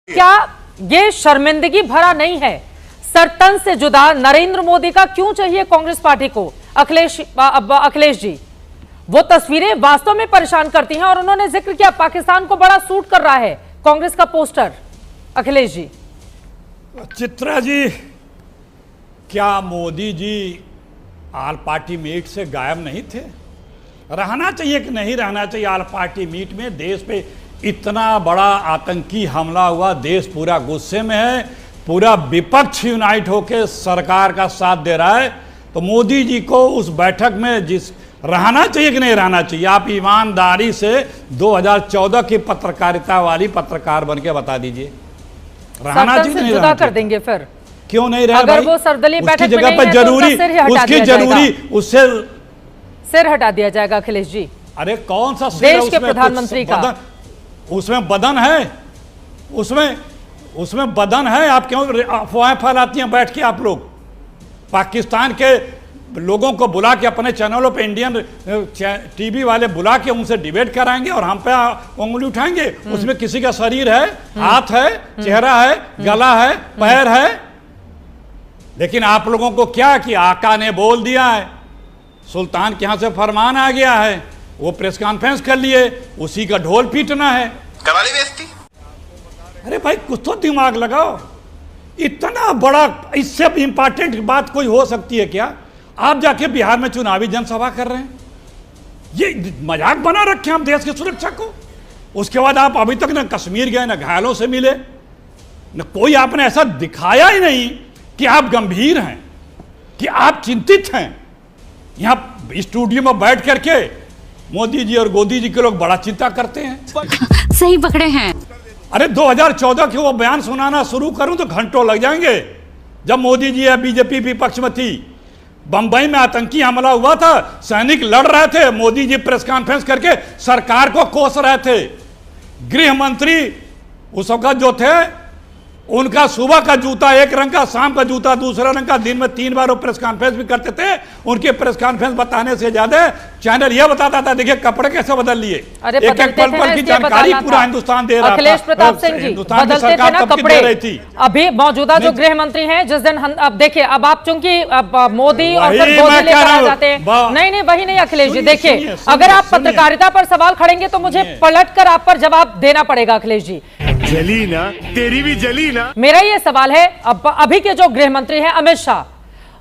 क्या ये शर्मिंदगी भरा नहीं है? सरतन से जुदा नरेंद्र मोदी का क्यों चाहिए कांग्रेस पार्टी को? अखिलेश जी, वो तस्वीरें वास्तव में परेशान करती हैं और उन्होंने जिक्र किया पाकिस्तान को बड़ा सूट कर रहा है कांग्रेस का पोस्टर। अखिलेश जी, चित्रा जी, क्या मोदी जी आल पार्टी मीट से गायब नहीं थे? रहना चाहिए कि नहीं रहना चाहिए आल पार्टी मीट में? देश पे इतना बड़ा आतंकी हमला हुआ, देश पूरा गुस्से में है, पूरा विपक्ष यूनाइट होकर सरकार का साथ दे रहा है, तो मोदी जी को उस बैठक में जिस रहना चाहिए कि नहीं रहना चाहिए? आप ईमानदारी से 2014 की पत्रकारिता वाली पत्रकार बन के बता दीजिए, रहना चाहिए नहीं? जुदा कर देंगे फिर? क्यों नहीं रहा? अगर वो सर्वदलीय बैठक में नहीं है, उसकी जरूरी उससे सिर हटा दिया जाएगा। अखिलेश जी, अरे कौन सा देश के प्रधानमंत्री का उसमें बदन है? उसमें बदन है? आप क्यों अफवाहें फैलाती हैं बैठ के? आप लोग पाकिस्तान के लोगों को बुला के अपने चैनलों पे, इंडियन टीवी वाले बुला के उनसे डिबेट कराएंगे और हम पे उंगली उठाएंगे। उसमें किसी का शरीर है, हाथ है, चेहरा है, गला है, पैर है, लेकिन आप लोगों को क्या कि आका ने बोल दिया है, सुल्तान के यहां से फरमान आ गया है, वो प्रेस कॉन्फ्रेंस कर लिए, उसी का ढोल पीटना है, कराली बेइज्जती। अरे भाई कुछ तो दिमाग लगाओ। इतना बड़ा, इससे इंपॉर्टेंट बात कोई हो सकती है क्या? आप जाके बिहार में चुनावी जनसभा कर रहे हैं, ये मजाक बना रखे हम देश की सुरक्षा को। उसके बाद आप अभी तक न कश्मीर गए, न घायलों से मिले, न कोई आपने ऐसा दिखाया ही नहीं कि आप गंभीर हैं, कि आप चिंतित हैं। यहां स्टूडियो में बैठ करके मोदी जी और गोदी जी के लोग बड़ा चिंता करते हैं। सही पकड़े हैं। अरे 2014 के वो बयान सुनाना शुरू करूं तो घंटों लग जाएंगे। जब मोदी जी या बीजेपी विपक्ष में थी, बंबई में आतंकी हमला हुआ था, सैनिक लड़ रहे थे, मोदी जी प्रेस कॉन्फ्रेंस करके सरकार को कोस रहे थे। गृह मंत्री उस वक्त जो थे, उनका सुबह का जूता एक रंग का, शाम का जूता दूसरा रंग का, दिन में 3 बार वो प्रेस कॉन्फ्रेंस भी करते थे। उनके प्रेस कॉन्फ्रेंस बताने से ज्यादा चैनल यह बताता था देखिए कपड़े कैसे बदल लिए, एक एक पल पल की जानकारी पूरा हिंदुस्तान दे रहा था। अखिलेश प्रताप सिंह जी, बदलते थे ना कपड़े। अभी मौजूदा जो गृह मंत्री हैं, जिस दिन अब देखिए, अब आप चूंकि मोदी और फिर मोदी लेकर आ जाते हैं, नहीं वही नहीं अखिलेश जी, देखिए अगर आप पत्रकारिता पर सवाल खड़ेंगे तो मुझे पलट कर आप पर जवाब देना पड़ेगा। अखिलेश जी, जली ना, तेरी भी जली ना। मेरा ये सवाल है, अभी के जो गृह मंत्री हैं अमित शाह,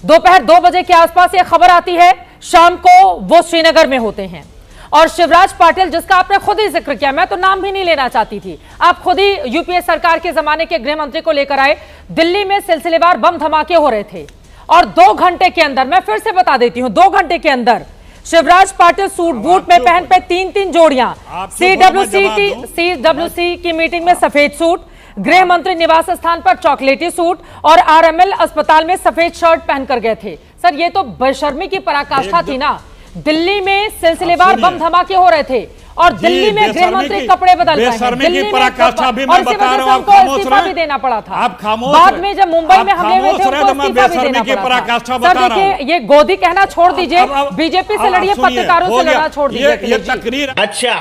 दोपहर 2 बजे के आसपास ये खबर आती है, शाम को वो श्रीनगर में होते हैं, और शिवराज पाटिल, जिसका आपने खुद ही जिक्र किया, मैं तो नाम भी नहीं लेना चाहती थी, आप खुद ही यूपीए सरकार के जमाने के गृह मंत्री को लेकर आए, दिल्ली में सिलसिलेवार बम धमाके हो रहे थे, और 2 घंटे के अंदर, मैं फिर से बता देती हूं, 2 घंटे के अंदर शिवराज पाटिल सूट बूट में पहन पे 3-3 जोड़ियां, सीडब्ल्यूसी की मीटिंग में सफेद सूट, गृह मंत्री निवास स्थान पर चॉकलेटी सूट और आरएमएल अस्पताल में सफेद शर्ट पहनकर गए थे। सर, ये तो बेशर्मी की पराकाष्ठा थी ना। दिल्ली में सिलसिलेवार बम धमाके हो रहे थे और दिल्ली में गृह मंत्री कपड़े बदल रहे हैं, दिल्ली में पराकाष्ठा भी मैं बता रहा हूं, आप इस्तीफा भी देना पड़ा था। आप खामोश, बाद में जब मुंबई में हमले हुए थे उनको इस्तीफा भी देना पड़ा था। सर देखिए, ये गोदी कहना छोड़ दीजिए, बीजेपी से लड़िए, पत्रकारों से लड़ना छोड़ दीजिए। ये तकरीर, अच्छा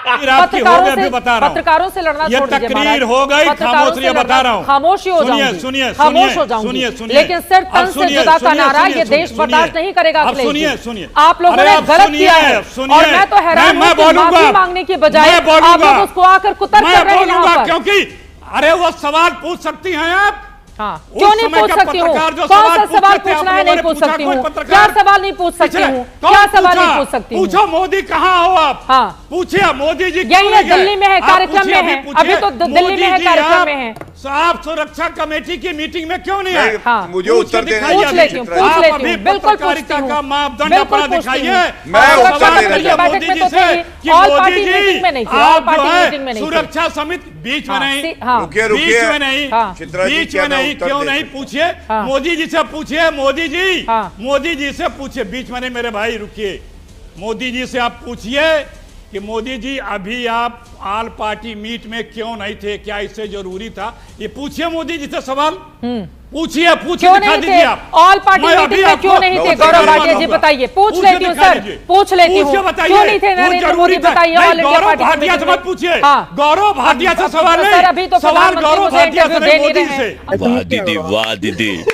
पत्रकारों से लड़ना छोड़ दीजिए। तकरीर हो गई, खामोश बता रहा हूं, खामोशी हो जाऊंगी, खामोश हो जाऊंगी, लेकिन सिर तन से जुदा का नारा ये देश बर्दाश्त नहीं करेगा। सुनिए, आप लोगों ने गलत किया है और मैं तो हैरान हूं कि माफी मांगने की बजाय आप लोग उसको आकर कुतर कर रहे हैं यहाँ पर। क्योंकि अरे वो सवाल पूछ सकती हैं आप? हाँ, क्यों नहीं पूछ सकती हूँ? कौन सा सवाल पूछना है? नहीं पूछ सकती हूँ। क्या सवाल नहीं पूछ सकती हूँ? क्या सवाल नहीं पूछ सकती हूँ? पूछो मोदी कहाँ हो आप? हाँ, पूछिए मोदी जी यही है, दिल्ली में है, कार्यक्रम में है, अभी तो दिल्ली में है, कार्यक्रम में है। आप सुरक्षा कमेटी की मीटिंग में क्यों नहीं आए? हाँ, मुझे उत्तर देना पूछ लेती हूँ, बिल्कुल पूछती हूँ, मापदंड अपना दिखाइए। मैं उत्तर देना चाहता हूं। मोदी जी से कि मोदी जी सुरक्षा समिति बीच में नहीं, बीच में नहीं, बीच में नहीं, क्यों नहीं? पूछिए मोदी जी से, पूछिए मोदी जी, मोदी जी से पूछिए, बीच में नहीं मेरे भाई, रुकिए। मोदी जी से आप पूछिए कि मोदी जी अभी आप आल पार्टी मीट में क्यों नहीं थे, क्या इससे जरूरी था? ये पूछिए मोदी जी से सवाल। पूछिए क्यों दिखा नहीं दीजिए थे? आप। ऑल पार्टी मैं मीटिंग अभी में क्यों आपको- नहीं थे? मैं गौरव उत्तर भाटिया जी दूंगा। बताइए, पूछ पूछिए, लेती हूँ दिखा सर, दीजिए। पूछ लेती हूँ, पूछिए, बताइए। क्यों नहीं थे वो नरेंद्र जरूरी मोदी? था। बताइए नहीं, ऑल इंडिया गौरव पार्टी की भाटिया से मीटिंग मत में। पूछिए। हाँ। गौरव भाटिया से सवाल सर, नहीं, अभी तो सवाल प्रधानमंत्री गौरव मुझे भाटिया से इंटरव्यू नहीं, दे नहीं मोदी रहे से। हैं। वाह दीदी, वाह दीदी,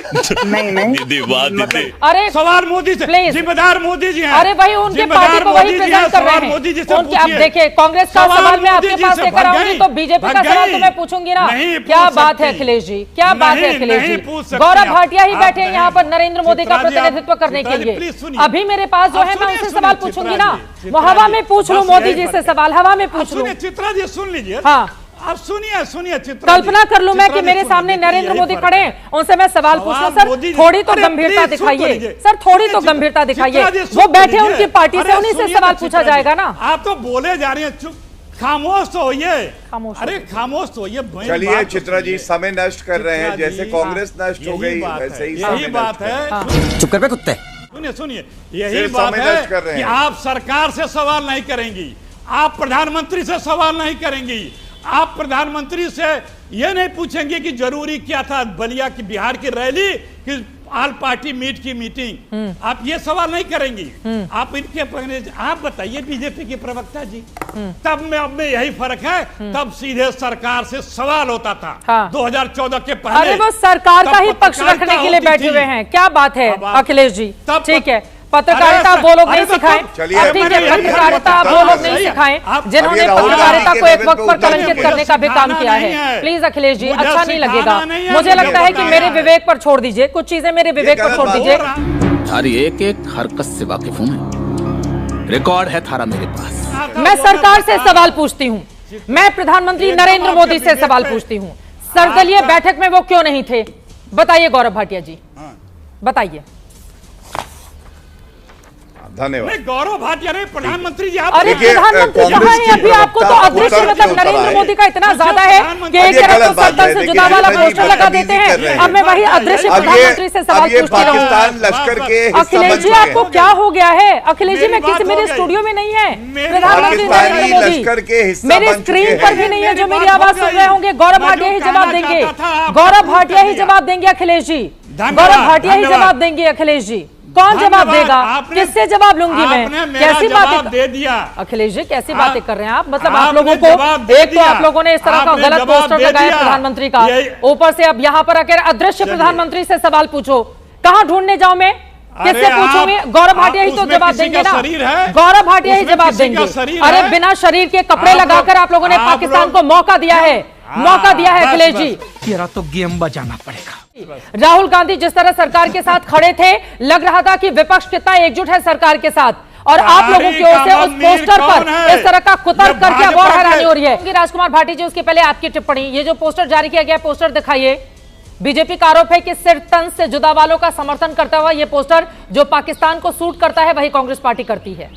दीदी वाह दीदी। अरे सवाल मोदी से, प्लीज। जिम्मेदार मोदी जी हैं। अरे भाई उनके जिम्मेदार पार्टी को वही मोदी जी हैं, प्रेजेंट कर रहे सवाल मोदी जी हैं। से उनके आप पूछिए। देखिए कांग्रेस का सवाल मैं मोदी आपके जी पास से लेकर भाग आऊंगी गई। तो बीजेपी का भाग सवाल गई। तो मैं पूछूंगी ना। नहीं क्या पूछ बात है सकती। अखिलेश जी, क्या बात है नहीं, अखिलेश नहीं जी? पूछ सकती गौरव आप। भाटिया ही आप बैठे हैं नहीं। यहाँ पर नरेंद्र मोदी का चित्रा जी, आप- प्रतिनिधित्व करने के चित्रा जी, लिए। प्लीज सुनिए। अभी मेरे पास जो आप है मैं सुनिए, उनसे सुनिए, सवाल चित्रा पूछूंगी जी, ना, चित्रा वो हवा जी, में पूछ लूं बस मोदी यही जी से फर्क है। सवाल, हवा में आप पूछ लूं। सुनिए, चित्रा जी सुन लीजिए। हाँ। आप सुनिए चित्रा कल्पना जी। कर लूं मैं चित्रा कि जी मेरे सुनिए, सामने देखिए, नरेंद्र यही मोदी फर्क खड़े है। हैं, उनसे मैं सवाल पूछ लूं। सवाल मोदी सर जी- थोड़ी तो अरे गंभीरता प्लीज सुन तो दिखाइए लीजिए। सर, थोड़ी तो सुनिए, गंभीरता दिखाइए। चित्रा जी, वो सुन बैठे लीजिए। उनकी पार्टी से, अरे उन्हीं से सुनिए सवाल तो पूछा चित्रा जी। जाएगा ना। आप तो बोले जा रही हैं, चुप खामोश तो होइए। खामोश अरे खामोश तो होइए। मेरी चलिए बात तो चित्रा जी, सुनिए। समय नष्ट कर रहे हैं। चित्रा जैसे जी, कांग्रेस नष्ट हो यही गई बात वैसे है, ही यही समय बात नष्ट है। करें। चुप कर बे कुत्ते। सुनिए यही सिर्फ बात समय नष्ट कर रहे है कि हैं। आप सरकार से सवाल नहीं करेंगी, आप प्रधानमंत्री से सवाल नहीं करेंगी, आप प्रधानमंत्री से यह नहीं पूछेंगे कि जरूरी क्या था बलिया की बिहार की रैली कि ऑल पार्टी मीट की मीटिंग, आप ये सवाल नहीं करेंगी। आप इनके आप बताइए बीजेपी के प्रवक्ता जी, तब में अब में यही फर्क है। तब सीधे सरकार से सवाल होता था। हाँ। 2014 के पहले। अरे वो सरकार तब का ही पक्ष पत्रकारिता रखने के लिए होती बैठे थी। हुए हैं, क्या बात है अब आप- अखिलेश जी? तब ठीक है, अरे पत्रकारिता सर, वो लोग अरे नहीं तो सिखाएं। तब- चलिए, अब ठीक है, मैंने यही पत्रकारिता कहा, वो लोग सही नहीं है। सिखाएं आप- जिन्होंने अब ये राहुल पत्रकारिता गांधी को के एक लेवल वक्त पे पर उतर कलंकित गए। करने का भी काम सिखाना किया नहीं है। है। प्लीज अखिलेश जी, मुझे अच्छा नहीं सिखाना लगेगा। नहीं है, मुझे मुझे लगता है कि बताया मेरे है। विवेक पर छोड़ दीजिए, कुछ चीजें मेरे विवेक पर गलत छोड़ बात दीजिए। थारी एक एक हरकत से वाकिफ हूं मैं, रिकॉर्ड है थारा मेरे पास। मैं सरकार से सवाल पूछती हूँ, मैं प्रधानमंत्री एकदम नरेंद्र आपके मोदी से विवेक सवाल पे- पूछती हूँ, सर्वदलीय आपका- बैठक में वो क्यों नहीं थे? बताइए गौरव भाटिया जी, बताइए। धन्यवाद। नहीं, गौरव भाटिया नहीं, प्रधानमंत्री जी आप अरे देखिए, प्रधानमंत्री कांग्रेस कहाँ है की अभी? आपको तो प्रवक्ता अदृश्य उत्तर मतलब क्यों नरेंद्र उत्तर मोदी का इतना आए? ज्यादा है कि एक ये तरफ गलत तो बात सत्ता है, से देखिए, जुदा वाला चित्रा जी पोस्टर लगा बदतमीजी देते कर रहे हैं, हैं। अब मैं वही अदृश्य अब प्रधानमंत्री से सवाल ये पूछती रहूं। पाकिस्तान लश्कर के हिस्सा अखिलेश बन जी चुके आपको हैं। क्या हो गया है? अखिलेश जी मेरी मैं बात किसी हो मेरे गई। स्टूडियो में नहीं है, मेरी प्रधानमंत्री पाकिस्तानी नरेंद्र मोदी लश्कर के हिस्सा मेरी बन चुके स्क्रीन हैं। पर भी नहीं है जो मेरी मेरी बात आवाज हो सुन रहे गई। होंगे। गौरव मैं भाटिया जो ही जवाब कहना देंगे, चाहता था, आप गौरव पूछ भाटिया ही लिया। जवाब देंगे अखिलेश जी, धन्यवाद, गौरव भाटिया ही धन्यवाद। जवाब देंगे अखिलेश जी। कौन जवाब धन्यवाद, देगा? आपने- किससे जवाब लूंगी आपने मैं? मेरा कैसी जवाब बातें दे दिया। अखिलेश जी कैसी आप- बातें कर रहे हैं आप? मतलब आप आपने लोगों जवाब को दे एक तो दिया। आप लोगों ने इस तरह का आपने गलत जवाब पोस्टर दे लगाया दिया। प्रधानमंत्री का, यही- ऊपर से अब यहाँ पर आकर अदृश्य चलिए। प्रधानमंत्री से सवाल पूछो। कहाँ ढूंढने जाऊं मैं? किससे अरे पूछूंगी? आप- गौरव भाटिया ही आप तो उसमें जवाब किसी देंगे का ना। शरीर है? गौरव भाटिया ही उसमें जवाब किसी का देंगे। शरीर अरे है? बिना शरीर के कपड़े आप लगाकर लोग- आप लोगों ने आप पाकिस्तान लोग- को मौका दिया है, मौका दिया है बस, अखिलेश बस। जी। तेरा तो गेम बजाना पड़ेगा। राहुल गांधी जिस तरह सरकार के साथ खड़े थे, लग रहा था कि विपक्ष कितना एकजुट है सरकार के साथ, और आप लोगों की ओर से उस पोस्टर पर इस तरह का कुतर्क करके अब और हैरानी हो रही है। राजकुमार भाटी जी, उसके पहले आपकी टिप्पणी, ये जो पोस्टर जारी किया गया पोस्टर दिखाइए। बीजेपी का आरोप है कि सिर तन से जुदा वालों का समर्थन करता हुआ यह पोस्टर जो पाकिस्तान को सूट करता है वही कांग्रेस पार्टी करती है।